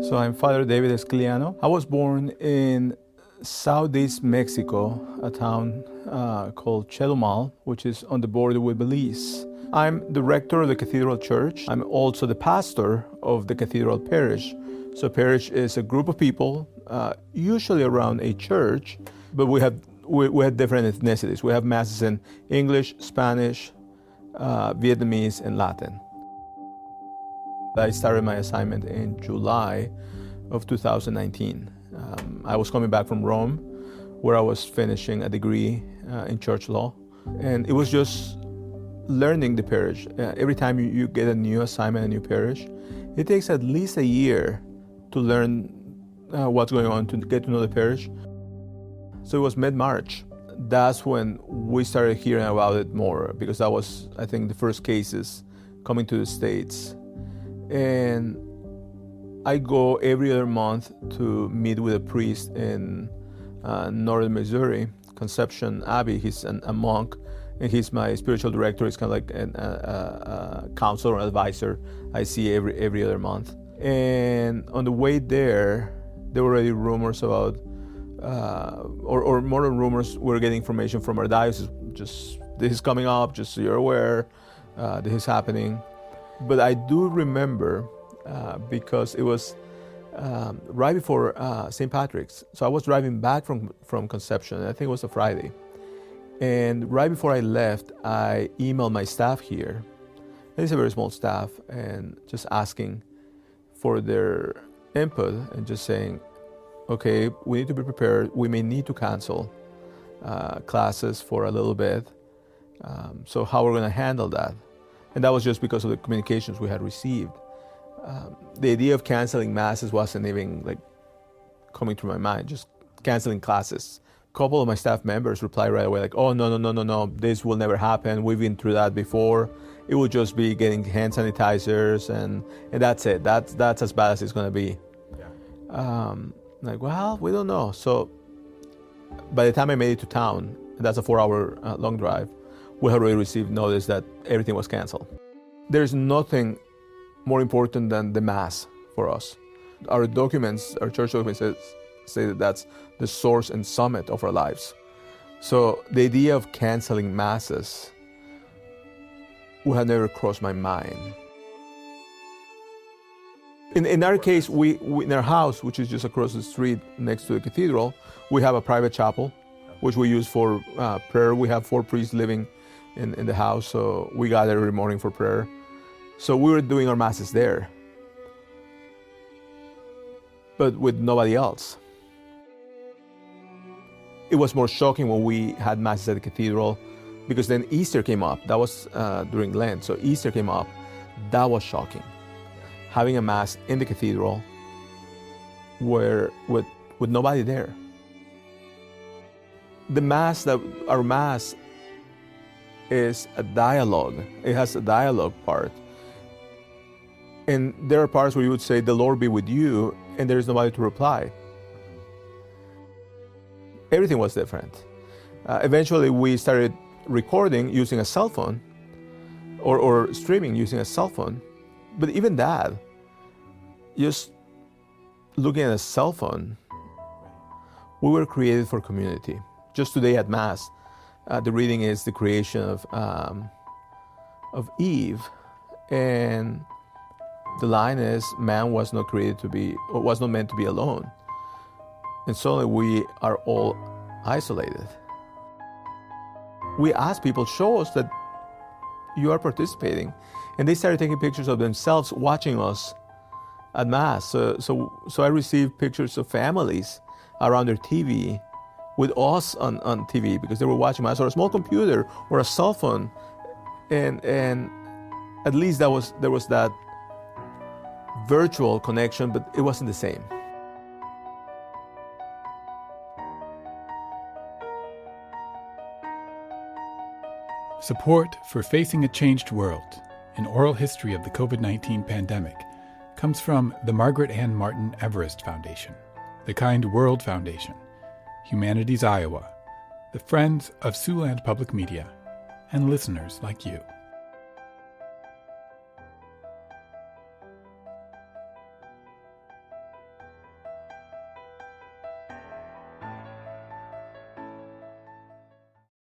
So I'm Father David Esquiliano. I was born in southeast Mexico, a town called Chetumal, which is on the border with Belize. I'm the rector of the Cathedral Church. I'm also the pastor of the Cathedral Parish. So parish is a group of people, usually around a church, but we have different ethnicities. We have masses in English, Spanish, Vietnamese, and Latin. I started my assignment in July of 2019. I was coming back from Rome, where I was finishing a degree in church law. And it was just learning the parish. Every time you get a new assignment, a new parish, it takes at least a year to learn what's going on, to get to know the parish. So it was mid-March. That's when we started hearing about it more, because that was, I think, the first cases coming to the States. And I go every other month to meet with a priest in northern Missouri, Conception Abbey. He's a monk, and he's my spiritual director. He's kind of like a counselor or advisor I see every other month. And on the way there were already rumors about, or more than rumors, we're getting information from our diocese. Just, this is coming up, just so you're aware, this is happening. But I do remember, because it was right before St. Patrick's. So I was driving back from Conception, and I think it was a Friday. And right before I left, I emailed my staff here. And it's a very small staff, and just asking for their input and just saying, okay, we need to be prepared. We may need to cancel classes for a little bit. So how we're going to handle that? And that was just because of the communications we had received. The idea of canceling masses wasn't even coming to my mind, just canceling classes. A couple of my staff members replied right away oh, no, this will never happen. We've been through that before. It will just be getting hand sanitizers and that's it. That's as bad as it's gonna be. Yeah. Well, we don't know. So by the time I made it to town, and that's a 4-hour long drive, we had already received notice that everything was canceled. There's nothing more important than the Mass for us. Our documents, our church documents say that that's the source and summit of our lives. So the idea of canceling Masses would have never crossed my mind. In our case, we in our house, which is just across the street next to the cathedral, we have a private chapel, which we use for prayer. We have 4 priests living in the house, so we gather every morning for prayer. So we were doing our masses there, but with nobody else. It was more shocking when we had masses at the cathedral, because then Easter came up. That was during Lent, so Easter came up. That was shocking. Having a mass in the cathedral where with nobody there. Our mass is a dialogue. It has a dialogue part. And there are parts where you would say, "The Lord be with you," and there is nobody to reply. Everything was different. Eventually, we started recording using a cell phone, or streaming using a cell phone. But even that, just looking at a cell phone, we were created for community. Just today at Mass, the reading is the creation of Eve, and the line is, man was not meant to be alone. And suddenly we are all isolated. We asked people, show us that you are participating. And they started taking pictures of themselves watching us at Mass. So I received pictures of families around their TV with us on TV because they were watching Mass, or a small computer or a cell phone. And at least there was that virtual connection, but it wasn't the same. Support for Facing a Changed World, an oral history of the COVID-19 pandemic, comes from the Margaret Ann Martin Everest Foundation, the Kind World Foundation, Humanities Iowa, the Friends of Siouxland Public Media, and listeners like you.